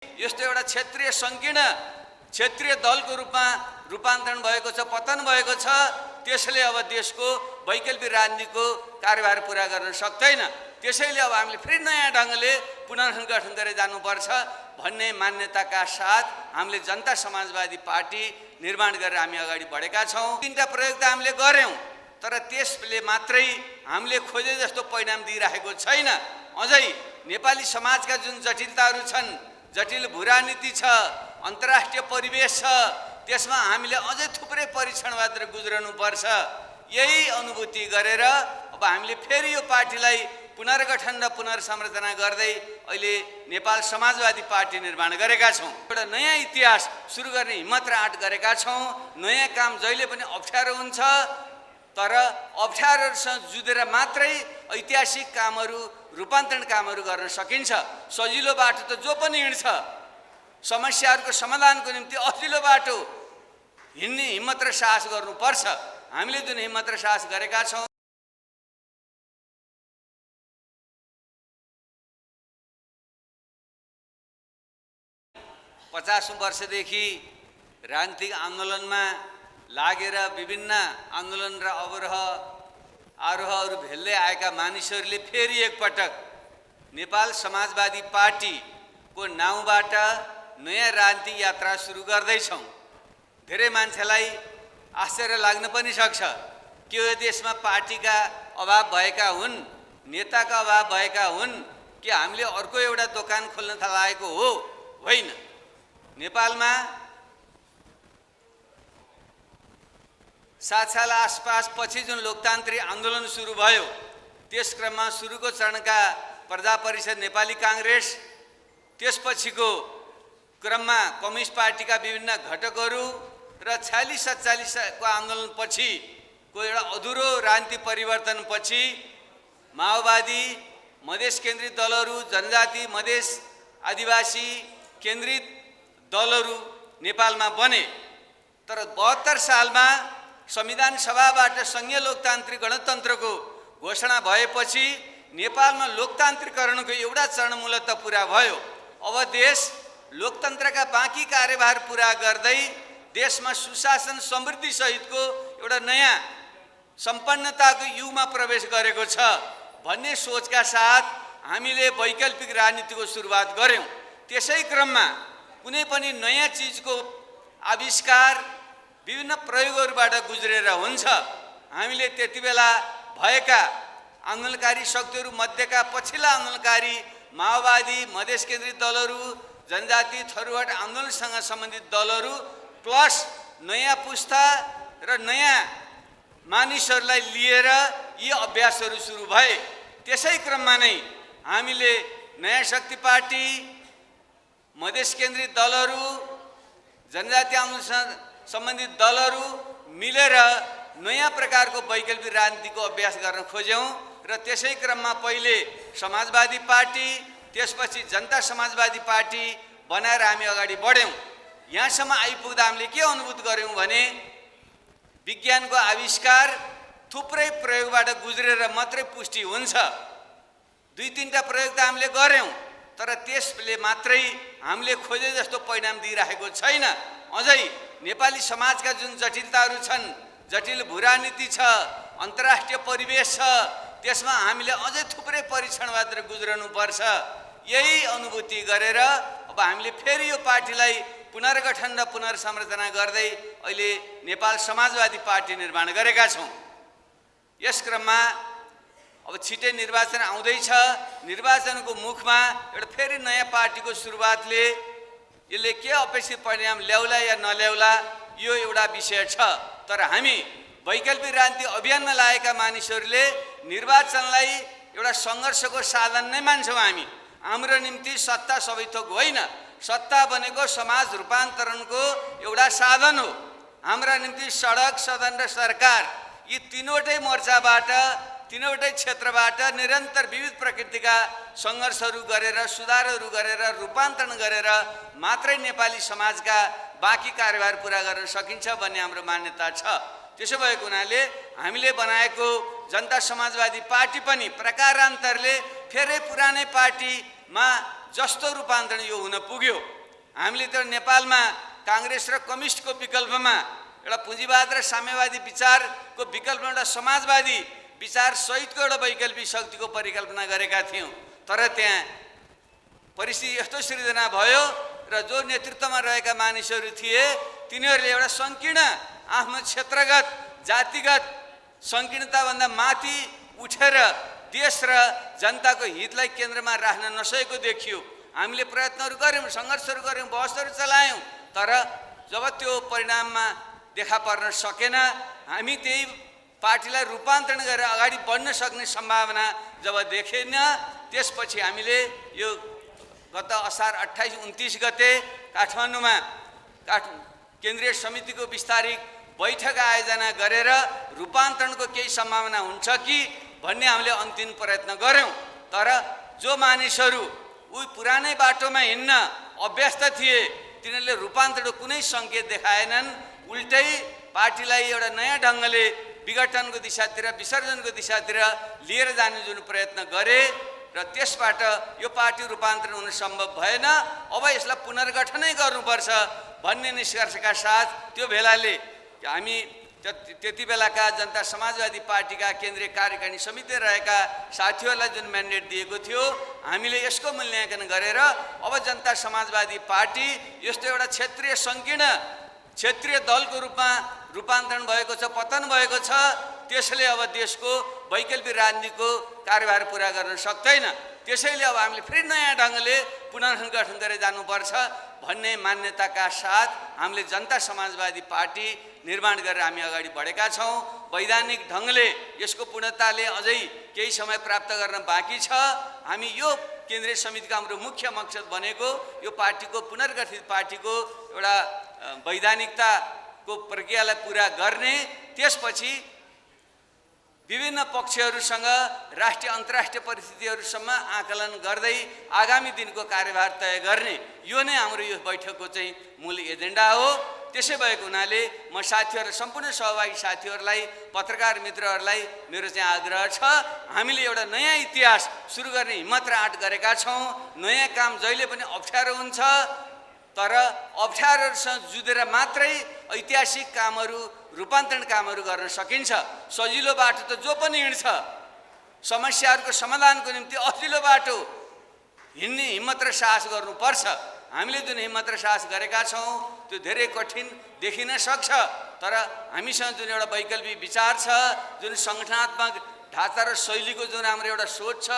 यस्तो एउटा क्षेत्रीय संकीर्ण क्षेत्रीय दलको रूपमा रूपान्तरण भएको छ, पतन भएको छ। त्यसले अब देशको वैकल्पिक राजनीतिको कार्यभार पुरा गर्न सक्दैन। त्यसैले अब हामीले फेरि नयाँ ढङ्गले पुनर्गठन गरेर जानुपर्छ भन्ने मान्यताका साथ हामीले जनता समाजवादी पार्टी निर्माण गरेर हामी अगाडि बढेका छौँ। तीनटा प्रयोग त हामीले गर्यौँ, तर त्यसले मात्रै हामीले खोजे जस्तो परिणाम दिइरहेको छैन। अझै नेपाली समाजका जुन जटिलताहरू छन्, जटिल भूराजनीति छ, अन्तर्राष्ट्रिय परिवेश छ, त्यसमा हामीले अझै थुप्रै परीक्षणबाट गुज्रनुपर्छ। यही अनुभूति गरेर अब हामीले फेरि यो पार्टीलाई पुनर्गठन र पुनर्संरचना गर्दै अहिले नेपाल समाजवादी पार्टी निर्माण गरेका छौँ। एउटा नयाँ इतिहास सुरु गर्ने हिम्मत र आँट गरेका छौँ। नयाँ काम जहिले पनि अप्ठ्यारो हुन्छ, तर अप्ठ्यारोसँग जुधेर मात्रै ऐतिहासिक कामहरू, रूपान्तरण कामहरू गर्न सकिन्छ। सजिलो बाटो त जो पनि हिँड्छ, समस्याहरूको समाधानको निम्ति असिलो बाटो हिँड्ने हिम्मत र साहस गर्नुपर्छ। हामीले जुन हिम्मत र साहस गरेका छौँ, 50 वर्षदेखि राजनीतिक आन्दोलनमा लागेर विभिन्न आन्दोलन र अवरोह आरोहहरू भेल्दै आएका मानिसहरूले फेरि एकपटक नेपाल समाजवादी पार्टीको नाउँबाट नयाँ राजनीतिक यात्रा सुरु गर्दैछौँ। धेरै मान्छेलाई आश्चर्य लाग्न पनि सक्छ कि यो देशमा पार्टीका अभाव भएका हुन्, नेताका अभाव भएका हुन् कि हामीले अर्को एउटा दोकान खोल्न थालेको हो। होइन, नेपालमा 7 साल आसपास पछि जुन लोकतान्त्रिक आन्दोलन सुरु भयो, त्यस क्रममा सुरुको चरणका प्रजा परिषद नेपाली काङ्ग्रेस, त्यसपछिको क्रममा कम्युनिस्ट पार्टीका विभिन्न घटकहरू र 46-47 को आन्दोलनपछिको एउटा अधुरो राजनीतिक परिवर्तनपछि माओवादी, मधेस केन्द्रित दलहरू, जनजाति, मधेस, आदिवासी केन्द्रित दलहरू नेपालमा बने। तर 72 सालमा संविधान सभाबाट संघीय लोकतान्त्रिक गणतन्त्रको घोषणा भएपछि नेपालमा लोकतान्त्रिकरणको एउटा चरण मूलतः पुरा भयो। अब देश लोकतन्त्रका बाँकी कार्यभार पुरा गर्दै देशमा सुशासन समृद्धि सहितको एउटा नयाँ सम्पन्नताको युगमा प्रवेश गरेको छ भन्ने सोचका साथ हामीले वैकल्पिक राजनीतिको सुरुवात गर्यौँ। त्यसै क्रममा कुनै पनि नयाँ चिजको आविष्कार विभिन्न प्रयोगहरूबाट गुज्रेर हुन्छ। हामीले त्यति बेला भएका आन्दोलनकारी शक्तिहरू मध्येका पछिल्ला आन्दोलनकारी माओवादी, मधेस केन्द्रित दलहरू, जनजाति थरुहट आन्दोलनसँग सम्बन्धित दलहरू प्लस नयाँ पुस्ता र नयाँ मानिसहरूलाई लिएर यी अभ्यासहरू सुरु भए। त्यसै क्रममा नै हामीले नयाँ शक्ति पार्टी, मधेस केन्द्रित दलहरू, जनजाति आन्दोलनसँग सम्बन्धित दलहरू मिलेर नयाँ प्रकारको वैकल्पिक राजनीतिको अभ्यास गर्न खोज्यौँ र त्यसै क्रममा पहिले समाजवादी पार्टी, त्यसपछि जनता समाजवादी पार्टी बनाएर हामी अगाडि बढ्यौँ। यहाँसम्म आइपुग्दा हामीले के अनुभूत गर्यौँ भने विज्ञानको आविष्कार थुप्रै प्रयोगबाट गुज्रेर मात्रै पुष्टि हुन्छ। 2-3टा प्रयोग त हामीले गर्यौँ, तर त्यसले मात्रै हामीले खोजे जस्तो परिणाम दिइरहेको छैन। अझै नेपाली समाजका जुन जटिलताहरू छन्, जटिल भूराजनीति छ, अन्तर्राष्ट्रिय परिवेश छ, त्यसमा हामीले अझै थुप्रै परीक्षणबाट गुज्रनुपर्छ। यही अनुभूति गरेर अब हामीले फेरि यो पार्टीलाई पुनर्गठन र पुनर्संरचना गर्दै अहिले नेपाल समाजवादी पार्टी निर्माण गरेका छौँ। यस क्रममा अब छिटै निर्वाचन आउँदैछ। निर्वाचनको मुखमा एउटा फेरि नयाँ पार्टीको सुरुवातले यसले के अपेक्षित परिणाम ल्याउला या नल्याउला यो एउटा विषय छ। तर हामी वैकल्पिक राजनीति अभियानमा लागेका मानिसहरूले निर्वाचनलाई एउटा सङ्घर्षको साधन नै मान्छौँ। हाम्रो निम्ति सत्ता सबै थोक होइन, सत्ता भनेको समाज रूपान्तरणको एउटा साधन हो। हाम्रा निम्ति सडक, सदन र सरकार यी तीनवटै मोर्चाबाट, तीनवटै क्षेत्रबाट निरन्तर विविध प्रकृतिका सङ्घर्षहरू गरेर, सुधारहरू गरेर, रूपान्तरण गरेर मात्रै नेपाली समाजका बाँकी कार्यभार पुरा गर्न सकिन्छ भन्ने हाम्रो मान्यता छ। त्यसो भएको हुनाले हामीले बनाएको जनता समाजवादी पार्टी पनि प्रकारान्तरले फेरि पुरानै पार्टीमा जस्तो रूपान्तरण यो हुन पुग्यो। हामीले त नेपालमा काङ्ग्रेस र कम्युनिस्टको विकल्पमा एउटा पुँजीवाद र साम्यवादी विचारको विकल्पमा एउटा समाजवादी विचार सहितको एउटा वैकल्पिक शक्तिको परिकल्पना गरेका थियौँ। तर त्यहाँ परिस्थिति यस्तो सृजना भयो र जो नेतृत्वमा रहेका मानिसहरू थिए तिनीहरूले एउटा सङ्कीर्ण आफ्नो क्षेत्रगत जातिगत सङ्कीर्णताभन्दा माथि उठेर देश र जनताको हितलाई केन्द्रमा राख्न नसकेको देखियो। हामीले प्रयत्नहरू गऱ्यौँ, सङ्घर्षहरू गऱ्यौँ, बहसहरू चलायौँ, तर जब त्यो परिणाममा देखा पर्न सकेन, हामी त्यही पार्टीलाई रूपान्तरण गरेर अगाडि बढ्न सक्ने सम्भावना जब देखेन, त्यसपछि हामीले यो गत असार 28-29 गते काठमाडौँमा केन्द्रीय समितिको विस्तारित बैठक आयोजना गरेर रूपान्तरणको केही सम्भावना हुन्छ कि भन्ने हामीले अन्तिम प्रयत्न गऱ्यौँ। तर जो मानिसहरू उही पुरानै बाटोमा हिँड्न अभ्यस्त थिए तिनीहरूले रूपान्तरणको कुनै सङ्केत देखाएनन्। उल्टै पार्टीलाई एउटा नयाँ ढङ्गले विघटनको दिशातिर, विसर्जनको दिशातिर लिएर जाने जुन प्रयत्न गरे र त्यसबाट यो पार्टी रूपान्तरण हुन सम्भव भएन। अब यसलाई पुनर्गठनै गर्नुपर्छ भन्ने निष्कर्षका साथ त्यो बेलाले हामी त्यति बेलाका जनता समाजवादी पार्टीका केन्द्रीय कार्यकारिणी समिति रहेका साथीहरूलाई जुन म्यान्डेट दिएको थियो, हामीले यसको मूल्याङ्कन गरेर अब जनता समाजवादी पार्टी यस्तो एउटा क्षेत्रीय सङ्कीर्ण क्षेत्रीय दलको रूपमा रूपान्तरण भएको छ, पतन भएको छ। त्यसले अब देशको वैकल्पिक राजनीतिको कार्यभार पुरा गर्न सक्दैन। त्यसैले अब हामीले फेरि नयाँ ढङ्गले पुनर्गठन गरेर जानुपर्छ भन्ने मान्यताका साथ हामीले जनता समाजवादी पार्टी निर्माण गरेर हामी अगाडि बढेका छौँ। वैधानिक ढङ्गले यसको पूर्णताले अझै केही समय प्राप्त गर्न बाँकी छ। हामी यो केन्द्रीय समितिको हाम्रो मुख्य मकसद भनेको यो पार्टीको पुनर्गठित पार्टीको एउटा वैधानिकताको प्रक्रियालाई पुरा गर्ने, त्यसपछि विभिन्न पक्षहरूसँग राष्ट्रिय अन्तर्राष्ट्रिय परिस्थितिहरूसम्म आकलन गर्दै आगामी दिनको कार्यभार तय गर्ने, यो नै हाम्रो यो बैठकको चाहिँ मूल एजेन्डा हो। त्यसै भएको हुनाले म साथीहरू, सम्पूर्ण सहभागी साथीहरूलाई, पत्रकार मित्रहरूलाई मेरो चाहिँ आग्रह छ, हामीले एउटा नयाँ इतिहास सुरु गर्ने हिम्मत र आँट गरेका छौँ। नयाँ काम जहिले पनि अप्ठ्यारो हुन्छ, तर अप्ठ्यारोसँग जुधेर मात्रै ऐतिहासिक कामहरू, रूपान्तरण कामहरू गर्न सकिन्छ। सजिलो बाटो त जो पनि हिँड्छ, समस्याहरूको समाधानको निम्ति असिलो बाटो हिँड्ने हिम्मत र साहस गर्नुपर्छ। हामीले जुन हिम्मत र साहस गरेका छौँ त्यो धेरै कठिन देखिन सक्छ, तर हामीसँग जुन एउटा वैकल्पिक विचार छ, जुन सङ्गठनात्मक ढाँचा र शैलीको जुन हाम्रो एउटा सोच छ,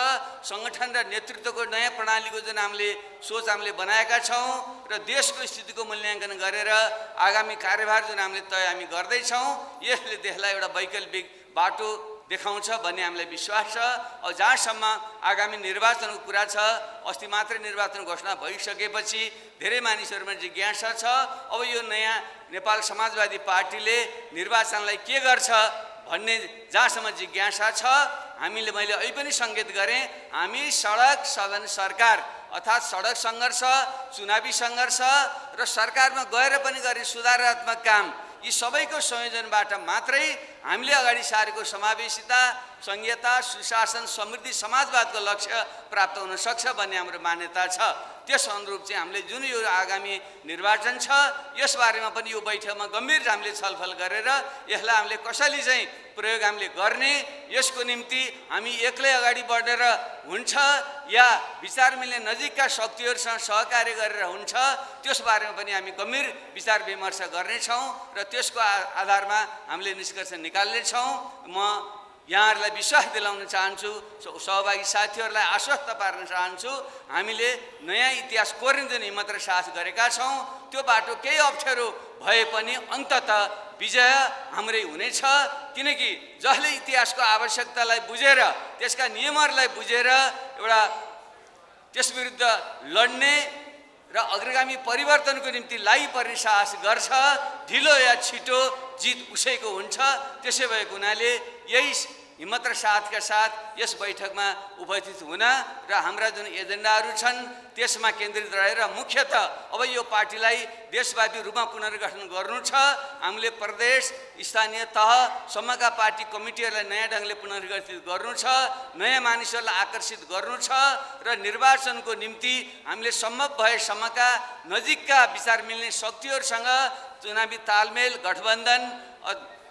सङ्गठन र नेतृत्वको नयाँ प्रणालीको जुन हामीले सोच हामीले बनाएका छौँ र देशको स्थितिको मूल्याङ्कन गरेर आगामी कार्यभार जुन हामीले तय हामी गर्दैछौँ, यसले देशलाई एउटा वैकल्पिक बाटो देखाउँछ भन्ने हामीलाई विश्वास छ। अब जहाँसम्म आगामी निर्वाचनको कुरा छ, अस्ति मात्रै निर्वाचन घोषणा भइसकेपछि धेरै मानिसहरूमा जिज्ञासा छ, अब यो नयाँ नेपाल समाजवादी पार्टीले निर्वाचनलाई के गर्छ भन्ने जहाँसम्म जिज्ञासा छ, मैले अहिले पनि सङ्केत गरेँ, हामी सडक सदन सरकार अर्थात् सडक सङ्घर्ष, चुनावी सङ्घर्ष र सरकारमा गएर पनि गर्ने सुधारात्मक काम, यी सबैको संयोजनबाट मात्रै हामीले अगाडि सारेको समावेशिता, संघीयता, सुशासन, समृद्धि, समाजवादको लक्ष्य प्राप्त हुन सक्छ भन्ने हाम्रो मान्यता छ। त्यस अनुरूप चाहिँ हामीले जुन यो आगामी निर्वाचन छ यसबारेमा पनि यो बैठकमा गम्भीर हामीले छलफल गरेर यसलाई हामीले कसरी चाहिँ प्रयोग हामीले गर्ने, यसको निम्ति हामी एक्लै अगाडि बढेर हुन्छ या विचार मिल्ने नजिकका शक्तिहरूसँग सहकार्य गरेर हुन्छ, त्यसबारेमा पनि हामी गम्भीर विचार विमर्श गर्नेछौँ र त्यसको आधारमा हामीले निष्कर्ष निकाल्नेछौँ। म यहाँहरूलाई विश्वास दिलाउन चाहन्छु, सहभागी साथीहरूलाई आश्वस्त पार्न चाहन्छु, हामीले नयाँ इतिहास कोर्ने जुन हिम्मत र साहस गरेका छौँ त्यो बाटो केही अप्ठ्यारो भए पनि अन्ततः विजय हाम्रै हुनेछ। किनकि जसले इतिहासको आवश्यकतालाई बुझेर त्यसका नियमहरूलाई बुझेर एउटा त्यसविरुद्ध लड्ने र अग्रगामी परिवर्तनको निम्ति लागिपर्ने साहस गर्छ, ढिलो या छिटो जित उसैको हुन्छ। त्यसै भएको हुनाले यही हिम्मत र साथका साथ यस बैठकमा उपस्थित हुन र हाम्रा जुन एजेन्डाहरू छन् त्यसमा केन्द्रित रहेर मुख्यतः अब यो पार्टीलाई देशव्यापी रूपमा पुनर्गठन गर्नु छ। हामीले प्रदेश स्थानीय तहसम्मका पार्टी कमिटीहरूलाई नयाँ ढङ्गले पुनर्गठित गर्नु छ, नयाँ मानिसहरूलाई आकर्षित गर्नु छ र निर्वाचनको निम्ति हामीले सम्भव भएसम्मका नजिकका विचार मिल्ने शक्तिहरूसँग चुनावी तालमेल गठबन्धन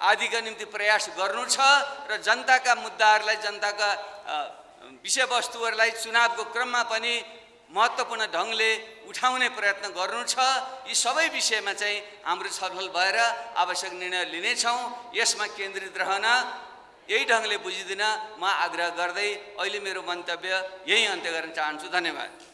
आदिका निम्ति प्रयास गर्नु छ र जनताका मुद्दाहरूलाई जनताका विषयवस्तुहरूलाई चुनावको क्रममा पनि महत्त्वपूर्ण ढङ्गले उठाउने प्रयत्न गर्नु छ। यी सबै विषयमा चाहिँ हाम्रो छलफल भएर आवश्यक निर्णय लिनेछौँ। यसमा केन्द्रित रहन यही ढङ्गले बुझिदिन म आग्रह गर्दै अहिले मेरो मन्तव्य यही अन्त्य गर्न चाहन्छु। धन्यवाद।